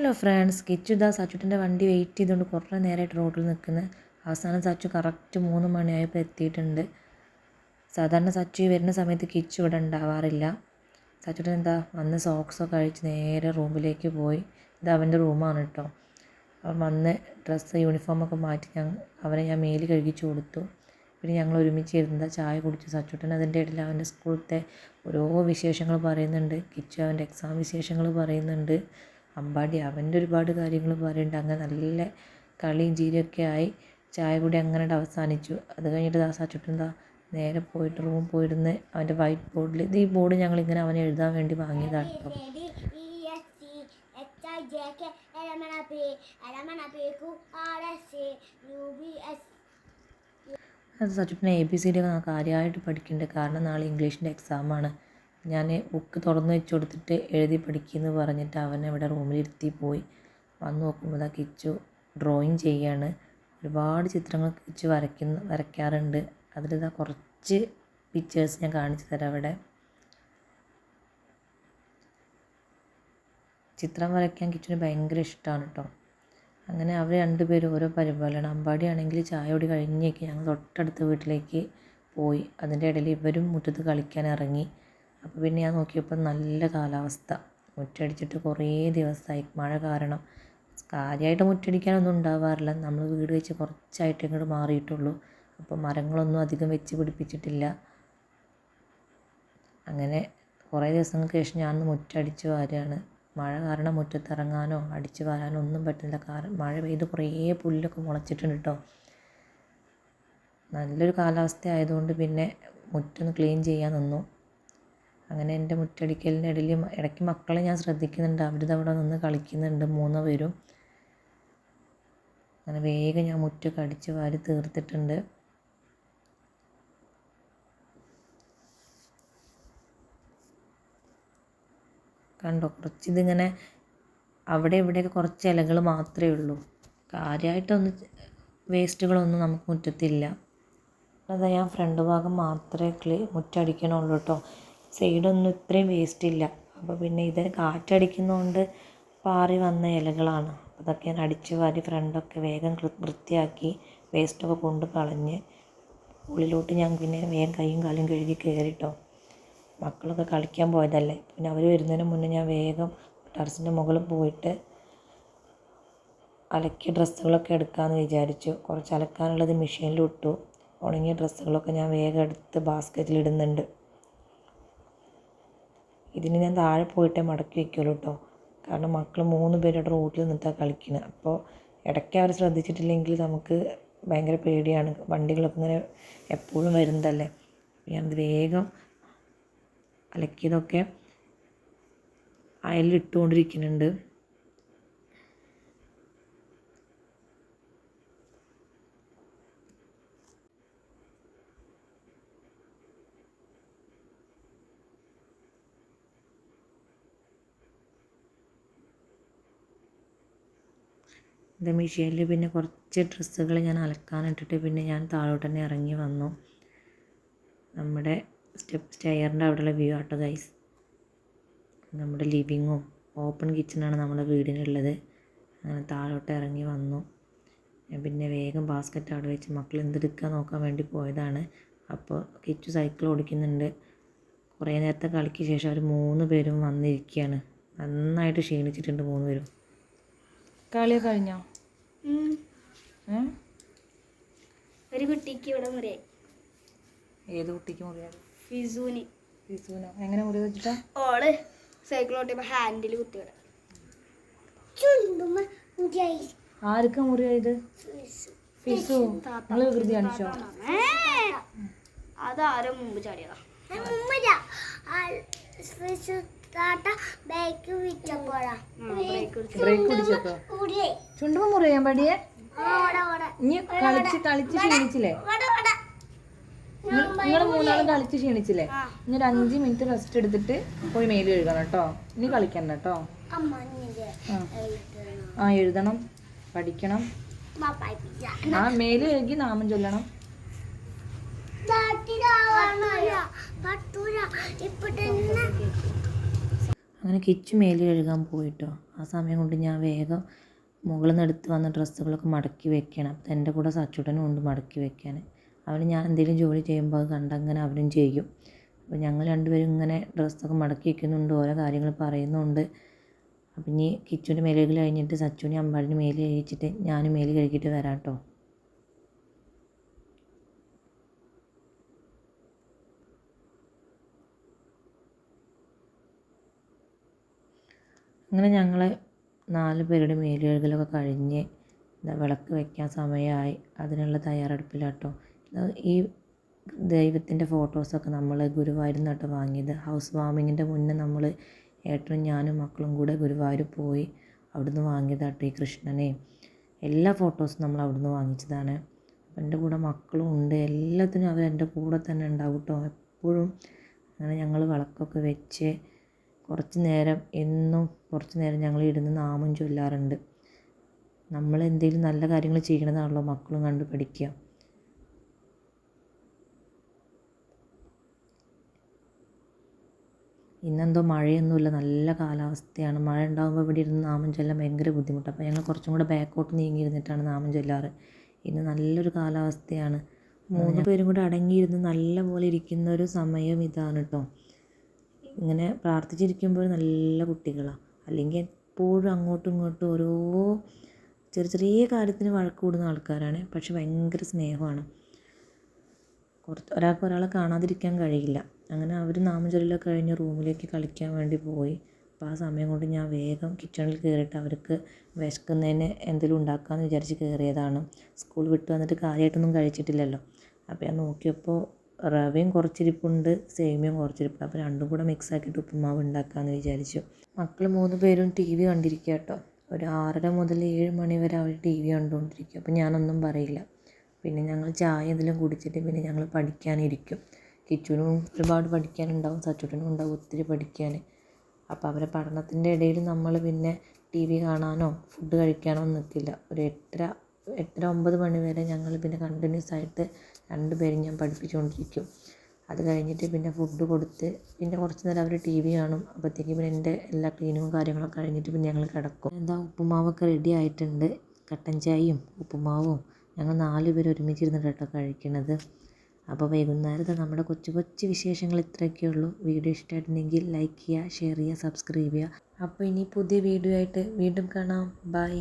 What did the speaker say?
Hello friends, Kichu ഇതാ സച്ചുട്ടിൻ്റെ വണ്ടി wait ചെയ്തുകൊണ്ട് കുറേ നേരമായിട്ട് റോഡിൽ നിൽക്കുന്നത്. അവസാനം സച്ചു കറക്റ്റ് 3 മണിയായപ്പോൾ എത്തിയിട്ടുണ്ട്. സാധാരണ സച്ചു വരുന്ന സമയത്ത് കിച്ചു ഇവിടെ ഉണ്ടാവാറില്ല. സച്ചുട്ടൻ എന്താ വന്ന് സോക്സൊക്കെ കഴിച്ച് നേരെ റൂമിലേക്ക് പോയി. ഇത് അവൻ്റെ റൂമാണ് കേട്ടോ. അവൻ വന്ന് ഡ്രസ്സ് യൂണിഫോമൊക്കെ മാറ്റി അവനെ ഞാൻ മേല് കഴുകിച്ചു കൊടുത്തു. പിന്നെ ഞങ്ങൾ ഒരുമിച്ച് ഇരുന്ന് ചായ കുടിച്ചു. സച്ചുട്ടൻ അതിൻ്റെ ഇടയിൽ അവൻ്റെ സ്കൂളത്തെ ഓരോ വിശേഷങ്ങൾ പറയുന്നുണ്ട്. കിച്ചു അവൻ്റെ എക്സാം വിശേഷങ്ങൾ പറയുന്നുണ്ട്. അമ്പാടി അവൻ്റെ ഒരുപാട് കാര്യങ്ങൾ പറയുന്നുണ്ട്. അങ്ങനെ നല്ല കളിയും ചിരിയൊക്കെ ആയി ചായ കൂടി അങ്ങനെ അവസാനിച്ചു. അത് കഴിഞ്ഞിട്ട് സച്ചുട്ടൻ നേരെ പോയിട്ട് റൂമിൽ പോയിരുന്ന് അവൻ്റെ വൈറ്റ് ബോർഡിൽ ഈ ബോർഡ് ഞങ്ങളിങ്ങനെ അവനെ എഴുതാൻ വേണ്ടി വാങ്ങിയതാണ് കേട്ടോ. അത് സച്ചുട്ടനെ ABCD ഒക്കെ കാര്യമായിട്ട് പഠിക്കുന്നുണ്ട്. കാരണം നാളെ ഇംഗ്ലീഷിൻ്റെ എക്സാമാണ്. ഞാൻ ബുക്ക് തുറന്ന് വെച്ച് കൊടുത്തിട്ട് എഴുതി പഠിക്കുമെന്ന് പറഞ്ഞിട്ട് അവനെ ഇവിടെ റൂമിലിരുത്തി പോയി. വന്ന് നോക്കുമ്പോൾ കിച്ചു ഡ്രോയിങ് ചെയ്യാണ്. ഒരുപാട് ചിത്രങ്ങൾ കിച്ചു വരയ്ക്കാറുണ്ട്. അതിലിതാ കുറച്ച് പിക്ചേഴ്സ് ഞാൻ കാണിച്ചു തരാം. ഇവിടെ ചിത്രം വരയ്ക്കാൻ കിച്ചുവിന് ഭയങ്കര ഇഷ്ടമാണ് കേട്ടോ. അങ്ങനെ അവർ രണ്ടുപേരും ഓരോ പരിപാടിയാണ്. അമ്പാടി ആണെങ്കിൽ ചായ കുടി കഴിഞ്ഞേക്ക് ഞങ്ങൾ തൊട്ടടുത്ത വീട്ടിലേക്ക് പോയി. അതിൻ്റെ ഇടയിൽ ഇവരും മുറ്റത്ത് കളിക്കാൻ ഇറങ്ങി. അപ്പോൾ പിന്നെ ഞാൻ നോക്കിയപ്പോൾ നല്ല കാലാവസ്ഥ. മുറ്റടിച്ചിട്ട് കുറേ ദിവസമായി മഴ കാരണം. കാര്യമായിട്ട് മുറ്റടിക്കാനൊന്നും ഉണ്ടാവാറില്ല. നമ്മൾ വീട് വെച്ച് കുറച്ചായിട്ട് ഇങ്ങോട്ട് മാറിയിട്ടുള്ളൂ. അപ്പോൾ മരങ്ങളൊന്നും അധികം വെച്ച് പിടിപ്പിച്ചിട്ടില്ല. അങ്ങനെ കുറേ ദിവസങ്ങൾക്ക് ശേഷം ഞാനൊന്ന് മുറ്റടിച്ച് വാരുകയാണ്. മഴ കാരണം മുറ്റത്തിറങ്ങാനോ അടിച്ച് വാരാനോ ഒന്നും പറ്റുന്നില്ല. കാരണം മഴ പെയ്ത് കുറേ പുല്ലൊക്കെ മുളച്ചിട്ടുണ്ട് കേട്ടോ. നല്ലൊരു കാലാവസ്ഥ ആയതുകൊണ്ട് പിന്നെ മുറ്റൊന്ന് ക്ലീൻ ചെയ്യാൻ നിന്നു. അങ്ങനെ എൻ്റെ മുറ്റടിക്കലിൻ്റെ ഇടയിൽ ഇടയ്ക്ക് മക്കളെ ഞാൻ ശ്രദ്ധിക്കുന്നുണ്ട്. അവരിതവിടെ നിന്ന് കളിക്കുന്നുണ്ട് 3 പേരും. അങ്ങനെ വേഗം ഞാൻ മുറ്റൊക്കെ അടിച്ച് വാരി തീർത്തിട്ടുണ്ട്. കണ്ടോ, കുറച്ചിതിങ്ങനെ അവിടെ ഇവിടെയൊക്കെ കുറച്ച് ഇലകൾ മാത്രമേ ഉള്ളൂ. കാര്യമായിട്ടൊന്നും വേസ്റ്റുകളൊന്നും നമുക്ക് മുറ്റത്തില്ല. അതാ ഞാൻ ഫ്രണ്ട് ഭാഗം മാത്രമേ മുറ്റടിക്കണുള്ളൂ കേട്ടോ. സൈഡൊന്നും ഇത്രയും വേസ്റ്റ് ഇല്ല. അപ്പോൾ പിന്നെ ഇത് കാറ്റടിക്കുന്നതുകൊണ്ട് പാറി വന്ന ഇലകളാണ്. അതൊക്കെ ഞാൻ അടിച്ച് വാരി ഫ്രണ്ടൊക്കെ വേഗം വൃത്തിയാക്കി വേസ്റ്റൊക്കെ കൊണ്ട് കളഞ്ഞ് ഉള്ളിലോട്ട് ഞാൻ പിന്നെ വേഗം കൈയും കാലും കഴുകി കയറിട്ടോ. മക്കളൊക്കെ കളിക്കാൻ പോയതല്ലേ. പിന്നെ അവർ വരുന്നതിന് മുന്നേ ഞാൻ വേഗം ടെറസിൻ്റെ മുകളിൽ പോയിട്ട് അലക്കിയ ഡ്രസ്സുകളൊക്കെ എടുക്കാമെന്ന് വിചാരിച്ചു. കുറച്ച് അലക്കാനുള്ളത് മെഷീനിലിട്ടു. ഉണങ്ങിയ ഡ്രസ്സുകളൊക്കെ ഞാൻ വേഗം എടുത്ത് ബാസ്ക്കറ്റിലിടുന്നുണ്ട്. ഇതിന് ഞാൻ താഴെ പോയിട്ടേ മടക്കി വയ്ക്കുള്ളൂ കേട്ടോ. കാരണം മക്കൾ 3 പേരുടെ റോട്ടിൽ നിന്നിട്ടാണ് കളിക്കുന്നത്. അപ്പോൾ ഇടയ്ക്ക് അവർ ശ്രദ്ധിച്ചിട്ടില്ലെങ്കിൽ നമുക്ക് ഭയങ്കര പേടിയാണ്. വണ്ടികളൊക്കെ ഇങ്ങനെ എപ്പോഴും വരുന്നതല്ലേ. ഞാനത് വേഗം അലക്കിയതൊക്കെ അയലിട്ടുകൊണ്ടിരിക്കുന്നുണ്ട്. ഇത് മെഷീനിൽ പിന്നെ കുറച്ച് ഡ്രസ്സുകൾ ഞാൻ അലക്കാനിട്ടിട്ട് പിന്നെ ഞാൻ താഴോട്ട് തന്നെ ഇറങ്ങി വന്നു. നമ്മുടെ സ്റ്റെയറിൻ്റെ അവിടെയുള്ള വ്യൂ ആട്ടോ ഗൈസ്. നമ്മുടെ ലിവിങ്ങും ഓപ്പൺ കിച്ചണാണ് നമ്മുടെ വീടിനുള്ളത്. അങ്ങനെ താഴോട്ട് ഇറങ്ങി വന്നു. പിന്നെ വേഗം ബാസ്ക്കറ്റ് അവിടെ വെച്ച് മക്കൾ എന്തെടുക്കാൻ നോക്കാൻ വേണ്ടി പോയതാണ്. അപ്പോൾ കിച്ചു സൈക്കിൾ ഓടിക്കുന്നുണ്ട്. കുറേ നേരത്തെ കളിക്ക് ശേഷം അവർ 3 പേരും വന്നിരിക്കുകയാണ്. നന്നായിട്ട് ക്ഷീണിച്ചിട്ടുണ്ട് 3 പേരും. കളിയൊക്കെ കഴിഞ്ഞോ? ഒരു കുട്ടിക്ക് ഇവിടെ മുറിയായി. ഏത് കുട്ടിക്ക് മുറിയായി? ഫിസൂനോ? എങ്ങനെ മുറി വെച്ചിട്ടാ? ഓള് സൈക്കിൾ ഓട്ടിയപ്പോൾ ഹാൻഡിൽ കുത്തിവിടെ. ആർക്കാ മുറിയായത്? ഫിസു. നിങ്ങൾ വികൃതി കാണിച്ചോ? അതാരോ മുമ്പ് ചാടിയതാ. ബ്രേക്ക് പിടിച്ചപ്പോ ചുണ്ടുമ്പോ മുറിയാൻ പാടിയേ. ഇനി കളിച്ച് ക്ഷീണിച്ചില്ലേ? നിങ്ങൾ 3 കളിച്ച് ക്ഷീണിച്ചില്ലേ? ഇനി ഒരു 5 മിനിറ്റ് റെസ്റ്റ് എടുത്തിട്ട് പോയി മേല് കഴുകണം കേട്ടോ. ഇനി കളിക്കണ്ട കേട്ടോ. എഴുതണം, പഠിക്കണം. മേല് കഴുകി നാമം ചൊല്ലണം. അങ്ങനെ കിച്ചു മേല് കഴുകാൻ പോയിട്ടോ. ആ സമയം കൊണ്ട് ഞാൻ വേഗം മുകളിൽ നിന്ന് എടുത്ത് വന്ന ഡ്രസ്സുകളൊക്കെ മടക്കി വെക്കണം. അപ്പം എൻ്റെ കൂടെ സച്ചൂട്ടനും ഉണ്ട് മടക്കി വെക്കാൻ. അവന് ഞാൻ എന്തെങ്കിലും ജോലി ചെയ്യുമ്പോൾ അത് കണ്ടങ്ങനെ അവനും ചെയ്യും. അപ്പോൾ ഞങ്ങൾ രണ്ടുപേരും ഇങ്ങനെ ഡ്രസ്സൊക്കെ മടക്കി വയ്ക്കുന്നുണ്ട്, ഓരോ കാര്യങ്ങൾ പറയുന്നുണ്ട്. അപ്പം ഇനി കിച്ചുവിൻ്റെ മേല് കഴുകൽ കഴിഞ്ഞിട്ട് സച്ചുവിനെ അമ്പാടിന് മേല് കഴിച്ചിട്ട് ഞാനും മേല് കഴുകിയിട്ട് വരാം കേട്ടോ. അങ്ങനെ ഞങ്ങൾ 4 പേരുടെ മേല് കഴുകലൊക്കെ കഴിഞ്ഞ് വിളക്ക് വയ്ക്കാൻ സമയമായി. അതിനുള്ള തയ്യാറെടുപ്പിലാട്ടോ. ഈ ദൈവത്തിൻ്റെ ഫോട്ടോസൊക്കെ നമ്മൾ ഗുരുവായൂരിൽ നിന്ന് കേട്ടോ വാങ്ങിയത്. ഹൗസ് വാമിങ്ങിൻ്റെ മുന്നേ നമ്മൾ ഏട്ടനും ഞാനും മക്കളും കൂടെ ഗുരുവായൂർ പോയി അവിടുന്ന് വാങ്ങിയതാട്ടോ ഈ കൃഷ്ണനെയും എല്ലാ ഫോട്ടോസും നമ്മൾ അവിടുന്ന് വാങ്ങിച്ചതാണ്. അപ്പം എൻ്റെ കൂടെ മക്കളും ഉണ്ട്, എല്ലാത്തിനും അവർ എൻ്റെ കൂടെ തന്നെ ഉണ്ടാവും കേട്ടോ എപ്പോഴും. അങ്ങനെ ഞങ്ങൾ വിളക്കൊക്കെ വെച്ച് എന്നും കുറച്ച് നേരം ഞങ്ങൾ ഇരുന്ന് നാമം ചൊല്ലാറുണ്ട്. നമ്മൾ എന്തെങ്കിലും നല്ല കാര്യങ്ങൾ ചെയ്യണതാണല്ലോ മക്കളും കണ്ട് പഠിക്കുക. ഇന്നെന്തോ മഴയൊന്നുമില്ല, നല്ല കാലാവസ്ഥയാണ്. മഴ ഉണ്ടാകുമ്പോൾ ഇവിടെ ഇരുന്ന് നാമം ചൊല്ലാൻ ഭയങ്കര ബുദ്ധിമുട്ടാണ്. അപ്പോൾ ഞങ്ങൾ കുറച്ചും കൂടെ ബാക്കോട്ട് നീങ്ങിയിരുന്നിട്ടാണ് നാമം ചൊല്ലാറ്. ഇന്ന് നല്ലൊരു കാലാവസ്ഥയാണ്. 3 പേരും കൂടെ അടങ്ങിയിരുന്ന് നല്ല പോലെ ഇരിക്കുന്ന ഒരു സമയം ഇതാണ് കേട്ടോ. ഇങ്ങനെ പ്രാർത്ഥിച്ചിരിക്കുമ്പോൾ നല്ല കുട്ടികളാണ്. അല്ലെങ്കിൽ എപ്പോഴും അങ്ങോട്ടും ഇങ്ങോട്ടും ഓരോ ചെറിയ കാര്യത്തിന് വഴക്ക് കൂടുന്ന ആൾക്കാരാണ്. പക്ഷെ ഭയങ്കര സ്നേഹമാണ്. ഒരാളെ കാണാതിരിക്കാൻ കഴിയില്ല. അങ്ങനെ അവർ നാമജപമൊക്കെ കഴിഞ്ഞ് റൂമിലേക്ക് കളിക്കാൻ വേണ്ടി പോയി. അപ്പോൾ ആ സമയം കൊണ്ട് ഞാൻ വേഗം കിച്ചണിൽ കയറിയിട്ട് അവർക്ക് വിശക്കുന്നതിന് എന്തെങ്കിലും ഉണ്ടാക്കാമെന്ന് വിചാരിച്ച് കയറിയതാണ്. സ്കൂൾ വിട്ട് വന്നിട്ട് കാര്യമായിട്ടൊന്നും കഴിച്ചിട്ടില്ലല്ലോ. അപ്പോൾ ഞാൻ നോക്കിയപ്പോൾ റവയും കുറച്ചിരിപ്പുണ്ട്, സേമിയയും കുറച്ചിരിപ്പുണ്ട്. അപ്പോൾ രണ്ടും കൂടെ മിക്സ് ആക്കിയിട്ട് ഉപ്പുമാവ് ഉണ്ടാക്കാമെന്ന് വിചാരിച്ചു. മക്കൾ 3 പേരും TV കണ്ടിരിക്കുക കേട്ടോ. ഒരു 6:30 മുതൽ 7 മണി വരെ അവർ TV കണ്ടുകൊണ്ടിരിക്കും. അപ്പോൾ ഞാനൊന്നും പറയില്ല. പിന്നെ ഞങ്ങൾ ചായ എന്തെങ്കിലും കുടിച്ചിട്ട് പിന്നെ ഞങ്ങൾ പഠിക്കാനിരിക്കും. കിച്ചുവിനും ഒരുപാട് പഠിക്കാനുണ്ടാവും, സച്ചൂട്ടനും ഉണ്ടാവും ഒത്തിരി പഠിക്കാൻ. അപ്പോൾ അവരെ പഠനത്തിൻ്റെ ഇടയിൽ നമ്മൾ പിന്നെ TV കാണാനോ ഫുഡ് കഴിക്കാനോ നിൽക്കില്ല. ഒരു 8:30-9 മണി വരെ ഞങ്ങൾ പിന്നെ കണ്ടിന്യൂസ് ആയിട്ട് 2 പേരും ഞാൻ പഠിപ്പിച്ചുകൊണ്ടിരിക്കും. അത് കഴിഞ്ഞിട്ട് പിന്നെ ഫുഡ് കൊടുത്ത് പിന്നെ കുറച്ച് നേരം അവർ TV കാണും. അപ്പോഴത്തേക്ക് പിന്നെ എൻ്റെ എല്ലാ ക്ലീനിങ്ങും കാര്യങ്ങളൊക്കെ കഴിഞ്ഞിട്ട് പിന്നെ ഞങ്ങൾ കിടക്കും. ഉപ്പുമാവൊക്കെ റെഡി ആയിട്ടുണ്ട്. കട്ടൻ ചായയും ഉപ്പുമാവും ഞങ്ങൾ 4 പേര് ഒരുമിച്ചിരുന്നിട്ട് കേട്ടോ കഴിക്കുന്നത്. അപ്പോൾ വൈകുന്നേരത്തെ നമ്മുടെ കൊച്ചു കൊച്ചു വിശേഷങ്ങൾ ഇത്രയൊക്കെ ഉള്ളൂ. വീഡിയോ ഇഷ്ടമായിട്ടുണ്ടെങ്കിൽ ലൈക്ക് ചെയ്യുക, ഷെയർ ചെയ്യുക, സബ്സ്ക്രൈബ് ചെയ്യുക. അപ്പോൾ ഇനി പുതിയ വീഡിയോ ആയിട്ട് വീണ്ടും കാണാം. ബൈ.